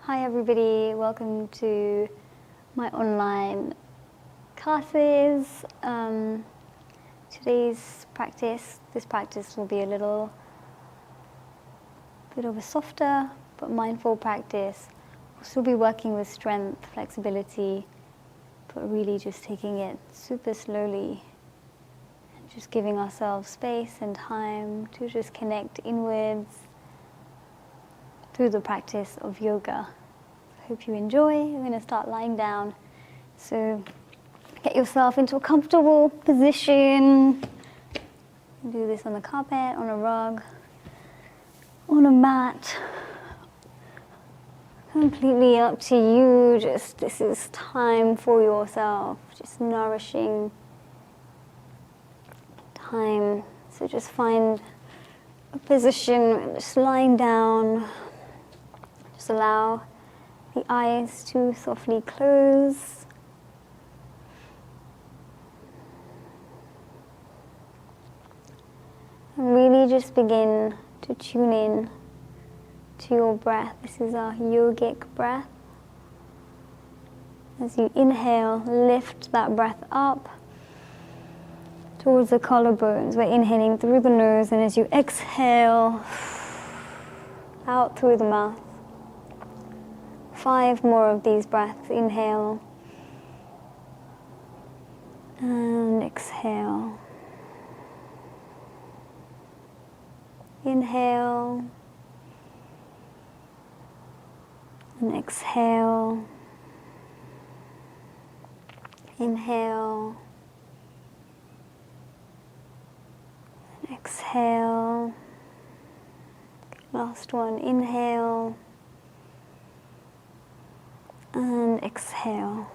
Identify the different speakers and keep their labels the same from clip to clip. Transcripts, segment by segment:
Speaker 1: Hi everybody, welcome to my online classes. This practice will be a little bit of a softer but mindful practice. We'll still be working with strength, flexibility, but really just taking it super slowly and just giving ourselves space and time to just connect inwards through the practice of yoga. I hope you enjoy. We're going to start lying down. So get yourself into a comfortable position. Do this on the carpet, on a rug, on a mat. Completely up to you. Just this is time for yourself. Just nourishing time. So just find a position, just lying down. Just allow the eyes to softly close. And really just begin to tune in to your breath. This is our yogic breath. As you inhale, lift that breath up towards the collarbones. We're inhaling through the nose, and as you exhale, out through the mouth. 5 more of these breaths. Inhale and exhale. Inhale and exhale. Inhale and exhale. Last one. Inhale and exhale.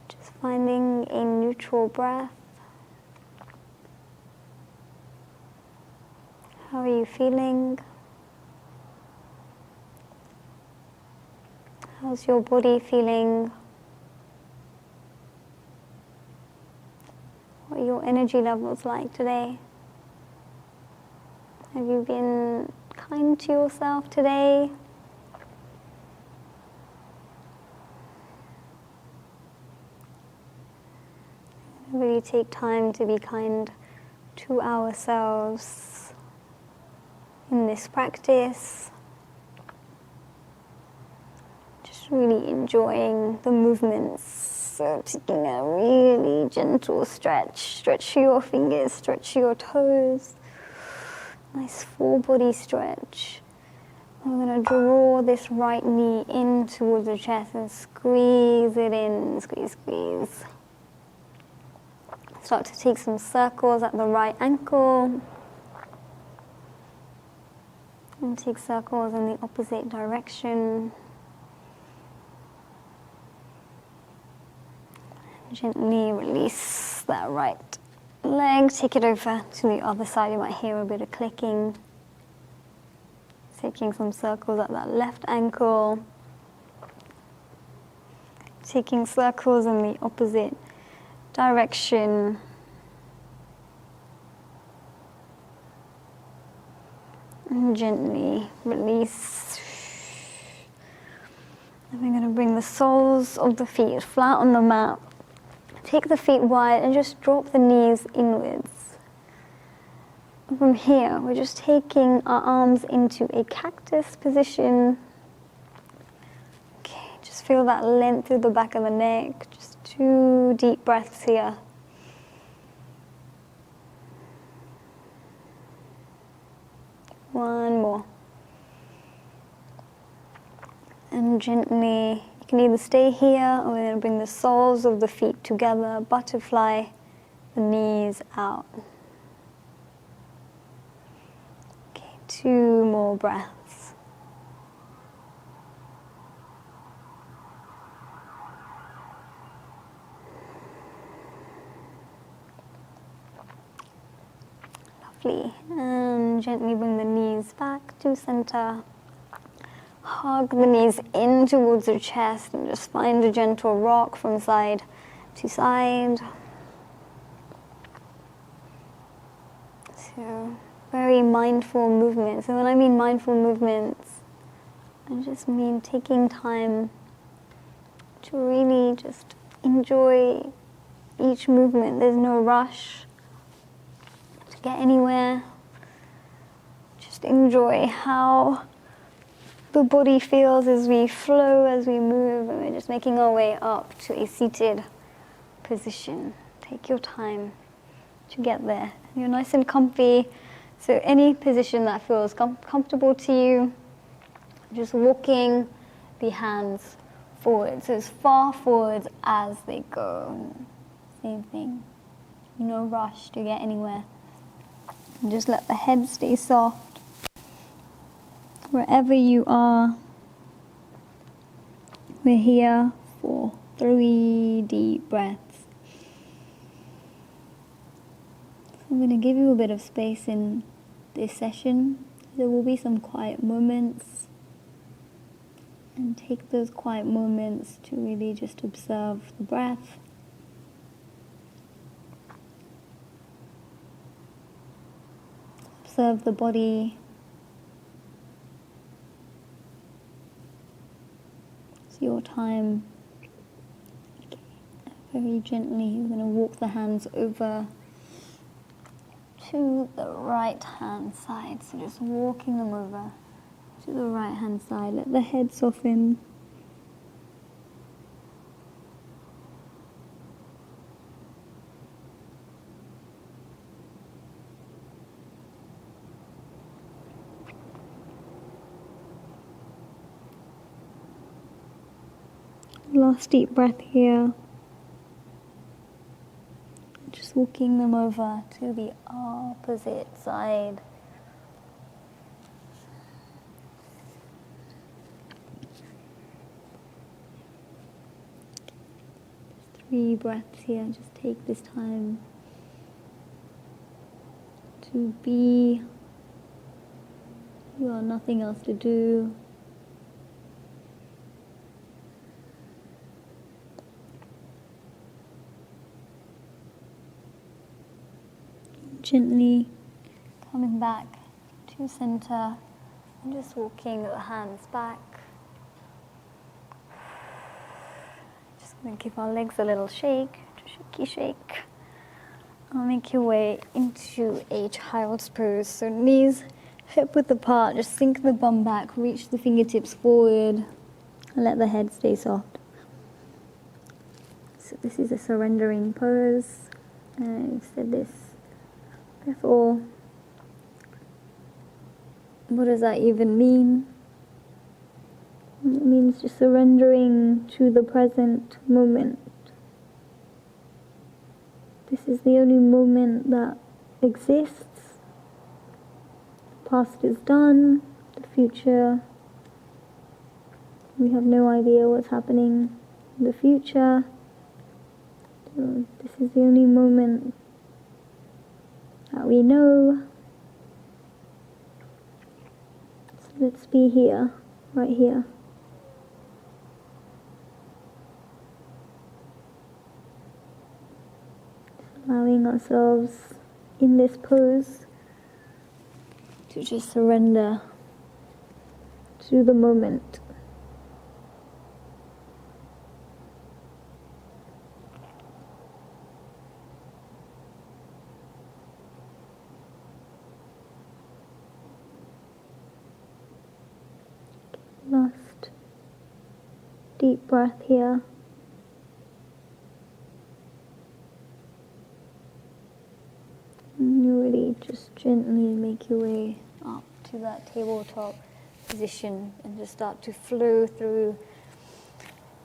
Speaker 1: Just finding a neutral breath. How are you feeling? How's your body feeling? What are your energy levels like today? Have you been kind to yourself today? Really take time to be kind to ourselves in this practice. Just really enjoying the movements. So taking a really gentle stretch. Stretch your fingers, stretch your toes. Nice full body stretch. I'm going to draw this right knee in towards the chest and squeeze it in. Squeeze, squeeze. Start to take some circles at the right ankle. And take circles in the opposite direction. Gently release that right leg. Take it over to the other side. You might hear a bit of clicking. Taking some circles at that left ankle. Taking circles in the opposite direction. And gently release. And we're going to bring the soles of the feet flat on the mat. Take the feet wide and just drop the knees inwards. From here, we're just taking our arms into a cactus position. Okay, just feel that length through the back of the neck. Just 2 deep breaths here. One more. And gently, you can either stay here or we're going to bring the soles of the feet together, butterfly the knees out. Okay, 2 more breaths. Lovely. And gently bring the knees back to center. Hug the knees in towards your chest and just find a gentle rock from side to side. So very mindful movements. And when I mean mindful movements, I just mean taking time to really just enjoy each movement. There's no rush to get anywhere. Just enjoy how the body feels as we flow, as we move, and we're just making our way up to a seated position. Take your time to get there. You're nice and comfy, so any position that feels comfortable to you, just walking the hands forward, so as far forward as they go. Same thing, no rush to get anywhere. And just let the head stay soft. Wherever you are, we're here for 3 deep breaths. I'm going to give you a bit of space in this session. There will be some quiet moments. And take those quiet moments to really just observe the breath. Observe the body. It's your time. Very gently, you're going to walk the hands over to the right hand side. So just walking them over to the right hand side. Let the head soften. Last deep breath here. Just walking them over to the opposite side. Just 3 breaths here. Just take this time to be. You got nothing else to do. Gently coming back to center and just walking the hands back. Just going to give our legs a little shake, shaky shake. I'll make your way into a child's pose. So knees hip width apart, just sink the bum back, reach the fingertips forward and let the head stay soft. So this is a surrendering pose. I've said this before. What does that even mean? It means just surrendering to the present moment. This is the only moment that exists. The past is done, the future, we have no idea what's happening in the future. So this is the only moment that we know. So let's be here, right here. Allowing ourselves in this pose to just surrender to the moment. Last deep breath here. And you really just gently make your way up to that tabletop position and just start to flow through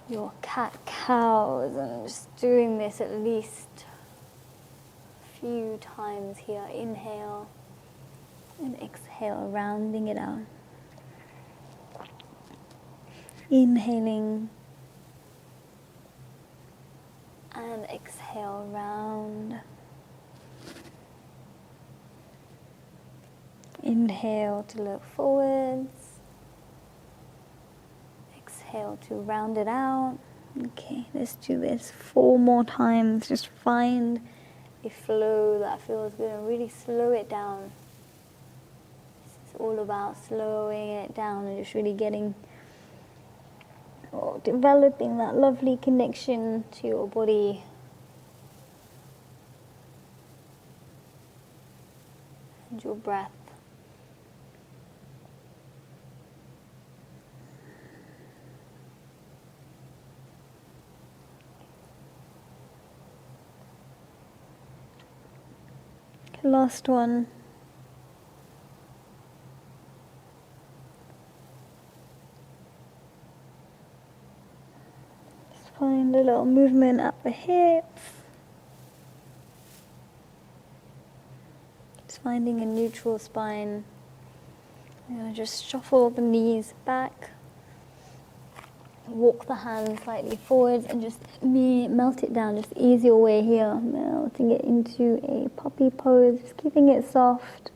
Speaker 1: your cat-cows, and just doing this at least a few times here. Inhale and exhale, rounding it out. Inhaling and exhale, round. Inhale to look forwards. Exhale to round it out. Okay, let's do this 4 more times. Just find a flow that feels good and really slow it down. all about slowing it down and just really getting or developing that lovely connection to your body. And your breath. Last one. Just find a little movement at the hips. Just finding a neutral spine. I'm going to just shuffle the knees back. Walk the hands slightly forwards and just melt it down. Just ease your way here, melting it into a puppy pose, just keeping it soft.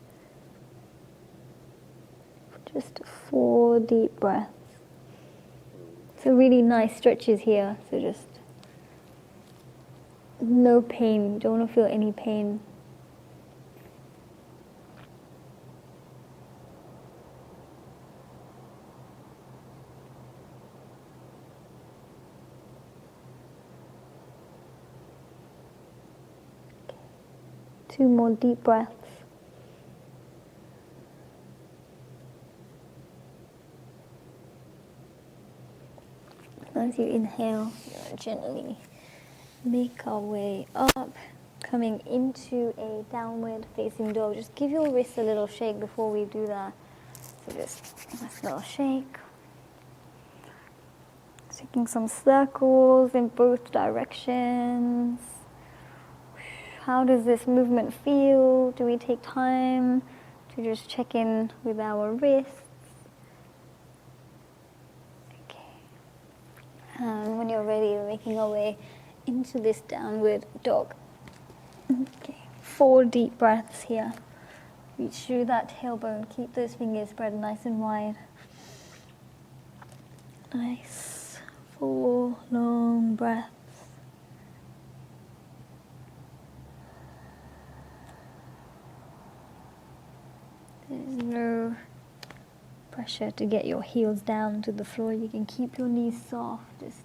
Speaker 1: Just 4 deep breaths. So really nice stretches here. So just no pain. You don't want to feel any pain. Okay. 2 more deep breaths. As you inhale, gently make our way up, coming into a downward facing dog. Just give your wrists a little shake before we do that. So just a little shake. Taking some circles in both directions. How does this movement feel? Do we take time to just check in with our wrists? And when you're ready, we're making our way into this downward dog. Okay, 4 deep breaths here. Reach through that tailbone. Keep those fingers spread nice and wide. Nice. 4 long breaths. There's no pressure to get your heels down to the floor. You can keep your knees soft, just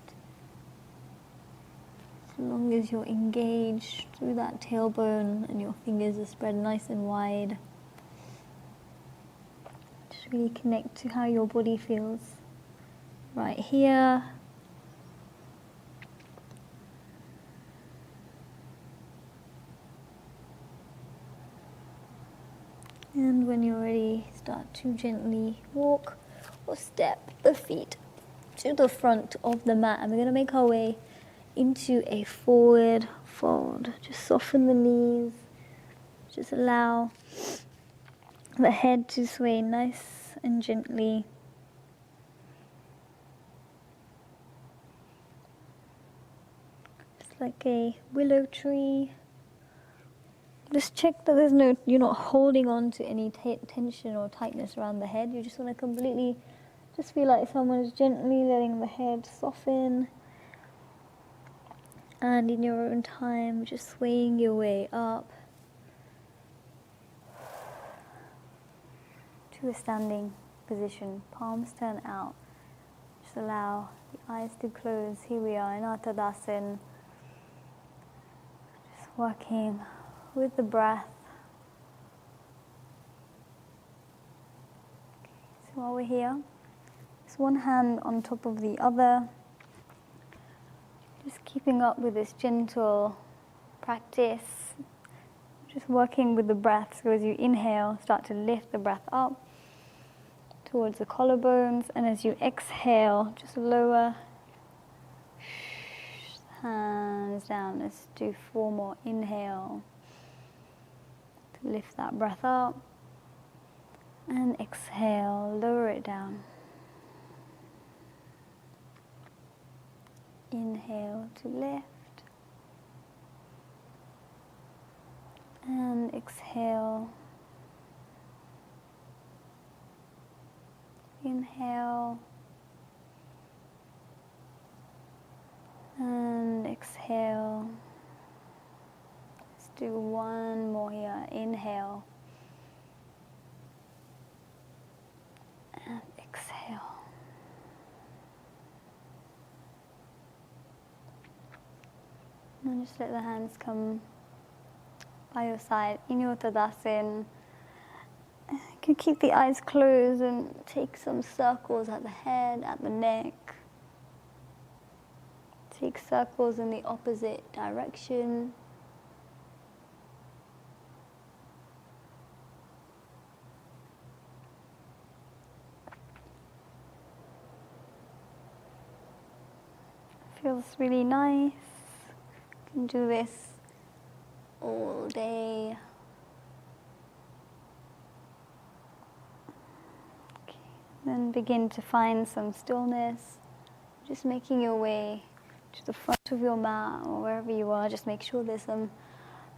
Speaker 1: as long as you're engaged through that tailbone and your fingers are spread nice and wide. Just really connect to how your body feels right here. And when you're ready, start to gently walk or step the feet to the front of the mat. And we're going to make our way into a forward fold. Just soften the knees. Just allow the head to sway nice and gently. Just like a willow tree. Just check that you're not holding on to any tension or tightness around the head. You just want to completely just feel like someone is gently letting the head soften. And in your own time, just swaying your way up to a standing position. Palms turn out. Just allow the eyes to close. Here we are in our Tadasana. Just working with the breath. So while we're here, just one hand on top of the other. Just keeping up with this gentle practice. Just working with the breath. So as you inhale, start to lift the breath up towards the collarbones. And as you exhale, just lower hands down. Let's do 4 more. Inhale. Lift that breath up. And exhale, lower it down. Inhale to lift. And exhale. Inhale. And exhale. Let's do 1 more here. Inhale. Just let the hands come by your side in your Tadasana. You can keep the eyes closed and take some circles at the head, at the neck. Take circles in the opposite direction. Feels really nice. You can do this all day. Okay. Then begin to find some stillness. Just making your way to the front of your mat or wherever you are. Just make sure there's some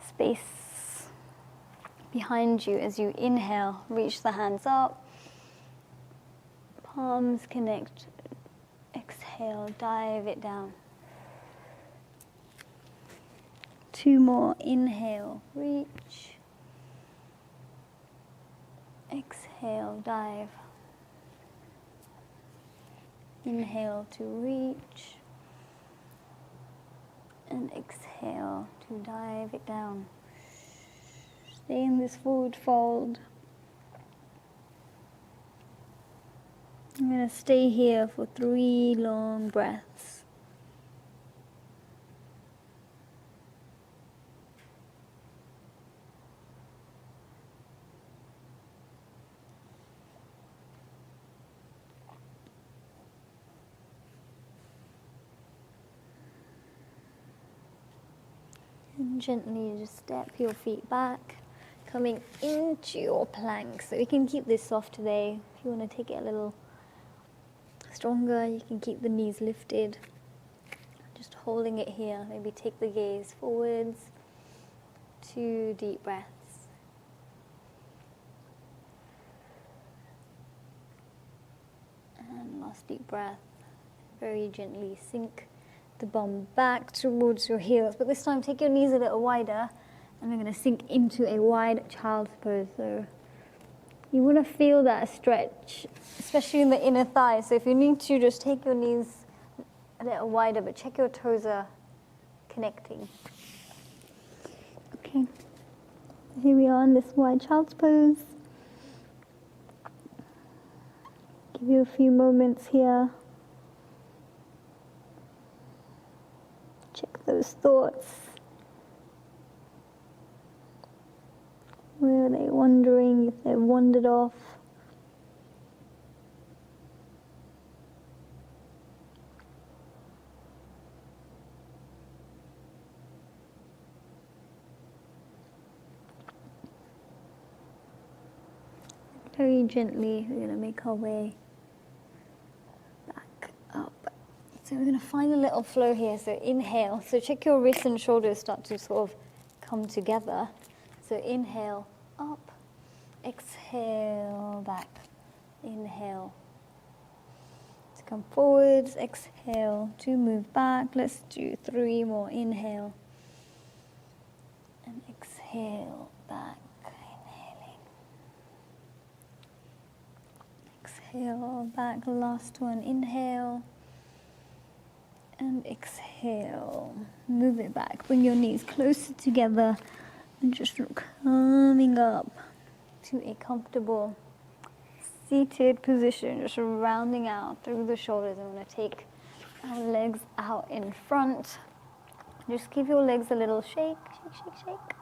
Speaker 1: space behind you as you inhale. Reach the hands up. Palms connect. Exhale, dive it down. 2 more. Inhale, reach. Exhale, dive. Inhale to reach. And exhale to dive it down. Stay in this forward fold. I'm going to stay here for 3 long breaths. And gently just step your feet back, coming into your plank. So you can keep this soft today. If you want to take it a little stronger, you can keep the knees lifted. Just holding it here. Maybe take the gaze forwards. 2 deep breaths. And last deep breath. Very gently sink the bum back towards your heels. But this time take your knees a little wider. And we're going to sink into a wide child's pose. So you want to feel that stretch, especially in the inner thighs. So if you need to, just take your knees a little wider, but check your toes are connecting. Okay, here we are in this wide child's pose. Give you a few moments here. Check those thoughts. Where are they wandering, if they've wandered off? Very gently, we're going to make our way back up. So we're going to find a little flow here. So inhale. So check your wrists and shoulders start to sort of come together. So inhale, up. Exhale, back. Inhale to come forwards. Exhale to move back. Let's do 3 more. Inhale. And exhale, back. Inhaling. Exhale, back. Last one. Inhale. And exhale. Move it back. Bring your knees closer together. And just coming up to a comfortable seated position, just rounding out through the shoulders. I'm going to take our legs out in front. Just give your legs a little shake, shake, shake, shake.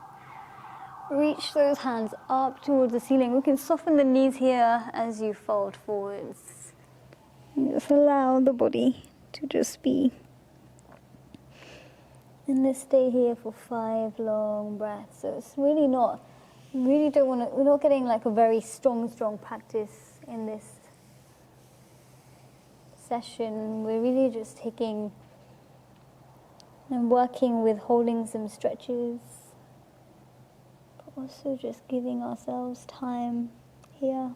Speaker 1: Reach those hands up towards the ceiling. We can soften the knees here as you fold forwards. And just allow the body to just be. And let's stay here for 5 long breaths. So it's really not, really don't want to, we're not getting like a very strong practice in this session. We're really just taking and working with holding some stretches, but also just giving ourselves time here.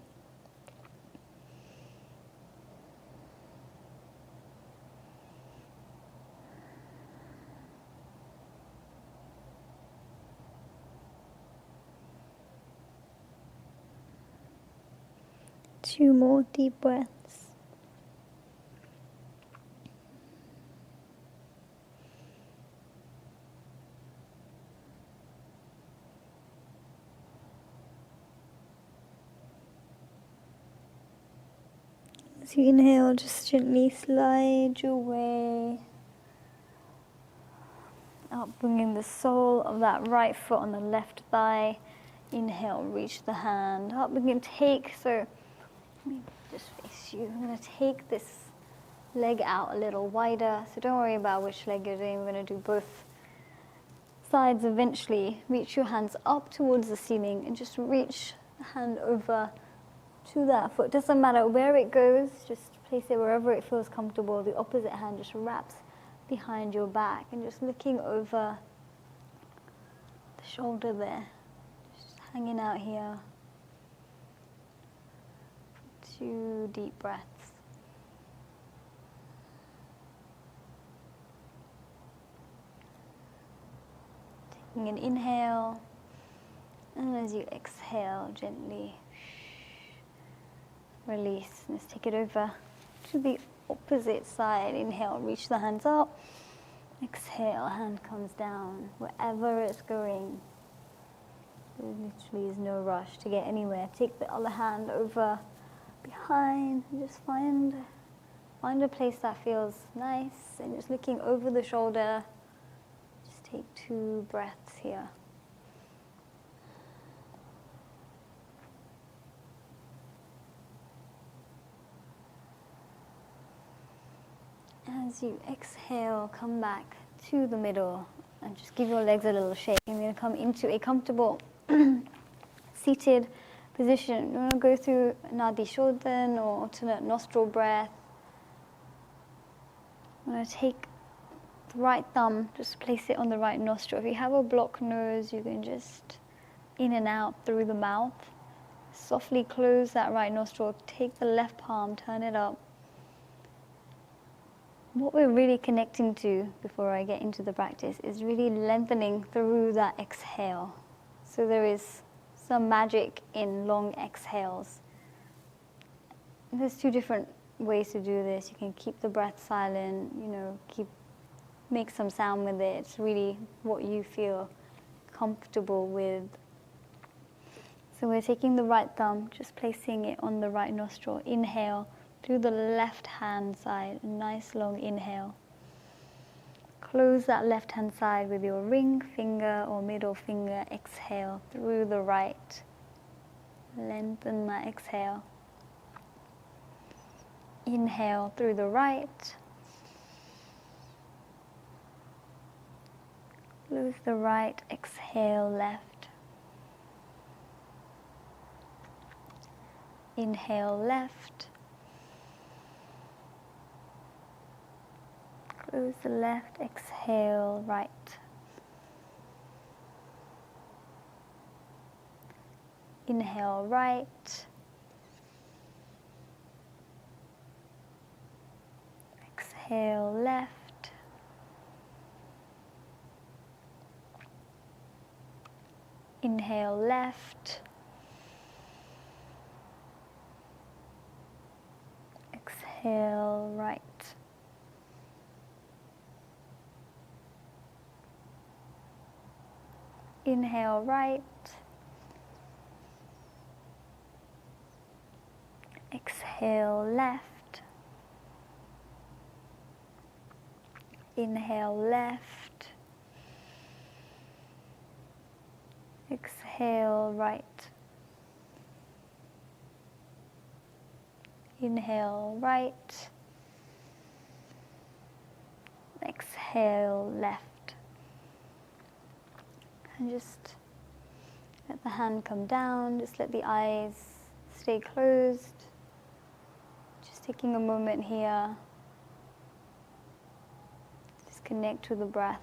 Speaker 1: Two more deep breaths. As you inhale, just gently slide your way up, bringing the sole of that right foot on the left thigh. Inhale, reach the hand up. We can take, so let me just face you. I'm going to take this leg out a little wider. So don't worry about which leg you're doing. We're going to do both sides eventually. Reach your hands up towards the ceiling and just reach the hand over to that foot. Doesn't matter where it goes, just place it wherever it feels comfortable. The opposite hand just wraps behind your back and just looking over the shoulder there. Just hanging out here. 2 deep breaths. Taking an inhale, and as you exhale, gently release. Let's take it over to the opposite side. Inhale, reach the hands up. Exhale, hand comes down. Wherever it's going, there literally is no rush to get anywhere. Take the other hand over behind and just find a place that feels nice, and just looking over the shoulder. Just take 2 breaths here. As you exhale, come back to the middle and just give your legs a little shake. You're going to come into a comfortable seated position. You want to go through Nadi Shodhan or alternate nostril breath. I'm going to take the right thumb, just place it on the right nostril. If you have a blocked nose, you can just in and out through the mouth. Softly close that right nostril. Take the left palm, turn it up. What we're really connecting to before I get into the practice is really lengthening through that exhale. So there is some magic in long exhales. There's 2 different ways to do this. You can keep the breath silent, make some sound with it. It's really what you feel comfortable with. So we're taking the right thumb, just placing it on the right nostril. Inhale through the left hand side, a nice long inhale. Close that left hand side with your ring finger or middle finger. Exhale through the right. Lengthen that exhale. Inhale through the right. Close the right, exhale left. Inhale left. Close the left, exhale right. Inhale right. Exhale left. Inhale left. Exhale right. Inhale right. Exhale left. Inhale left. Exhale right. Inhale right. Exhale left. And just let the hand come down, just let the eyes stay closed. Just taking a moment here. Just connect with the breath.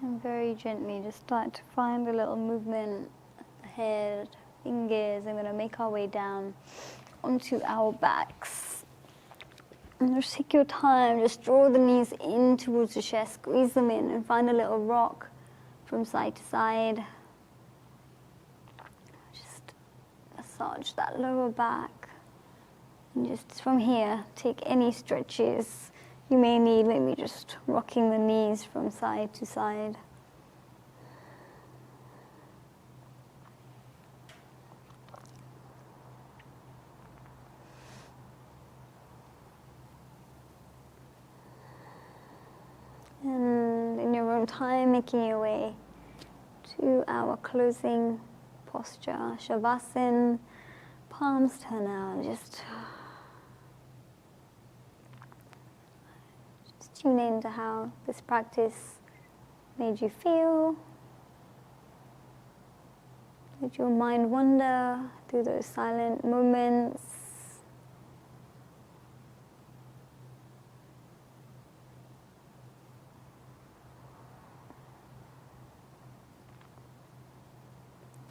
Speaker 1: And very gently just start to find a little movement, head, fingers. I'm going to make our way down onto our backs. And just take your time, just draw the knees in towards the chest, squeeze them in, and find a little rock from side to side. Just massage that lower back. And just from here, take any stretches you may need, maybe just rocking the knees from side to side. And in your own time, making your way to our closing posture, Shavasana, palms turn out, just tune into how this practice made you feel. Let your mind wander through those silent moments.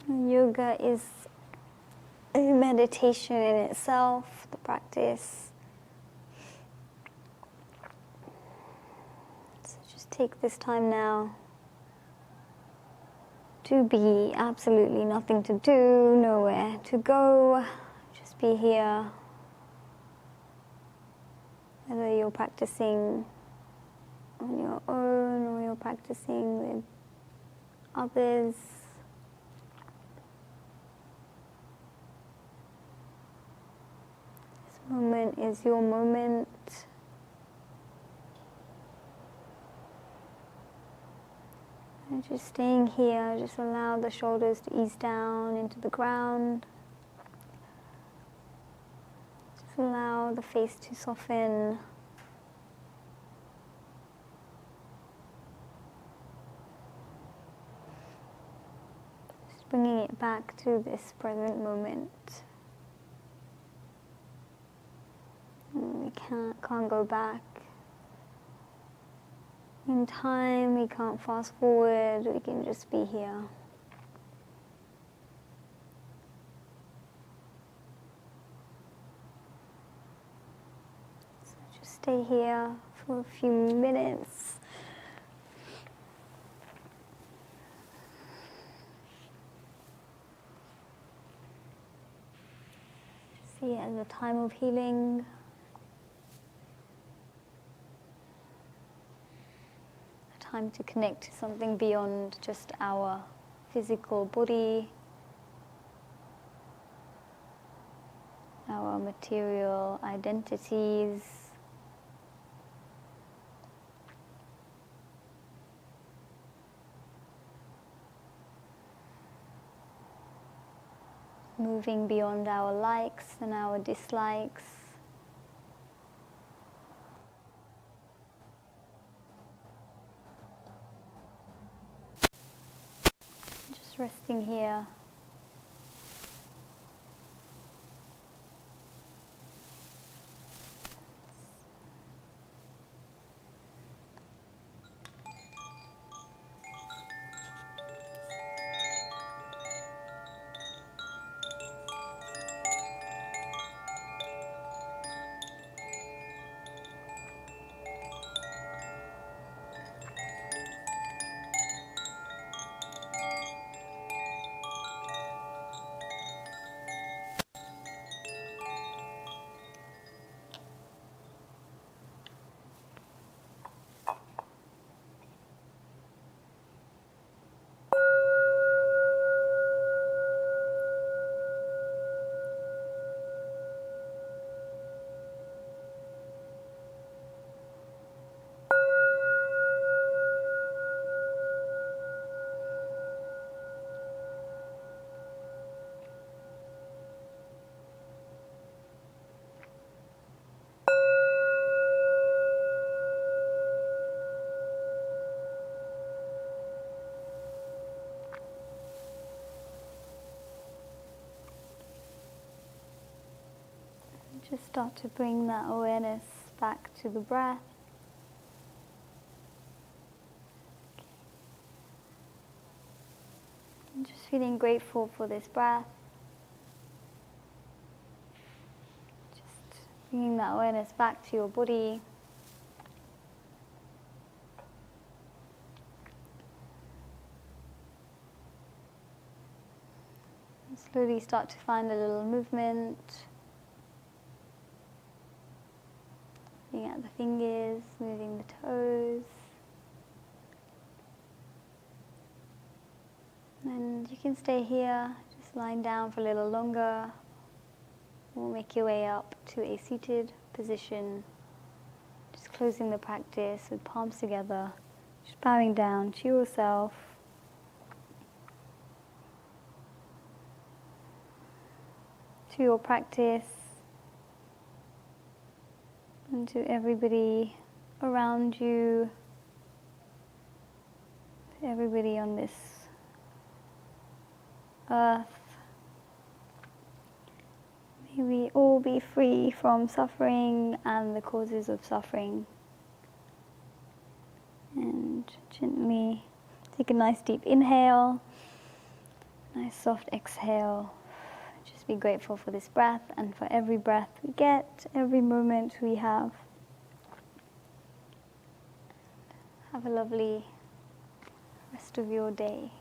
Speaker 1: Yoga is a meditation in itself, the practice. So just take this time now to be absolutely nothing to do, nowhere to go. Just be here. Whether you're practicing on your own or you're practicing with others. Moment is your moment. And just staying here, just allow the shoulders to ease down into the ground. Just allow the face to soften. Just bringing it back to this present moment. We can't go back in time, we can't fast forward, we can just be here. So just stay here for a few minutes. See it as a time of healing. Time to connect to something beyond just our physical body, our material identities. Moving beyond our likes and our dislikes. Resting here. Just start to bring that awareness back to the breath. And just feeling grateful for this breath. Just bringing that awareness back to your body. And slowly start to find a little movement. looking at the fingers, moving the toes. And you can stay here, just lying down for a little longer, or make your way up to a seated position. Just closing the practice with palms together, just bowing down to yourself. To your practice, and to everybody around you, to everybody on this earth. May we all be free from suffering and the causes of suffering. And gently take a nice deep inhale, nice soft exhale. Just be grateful for this breath and for every breath we get, every moment we have. Have a lovely rest of your day.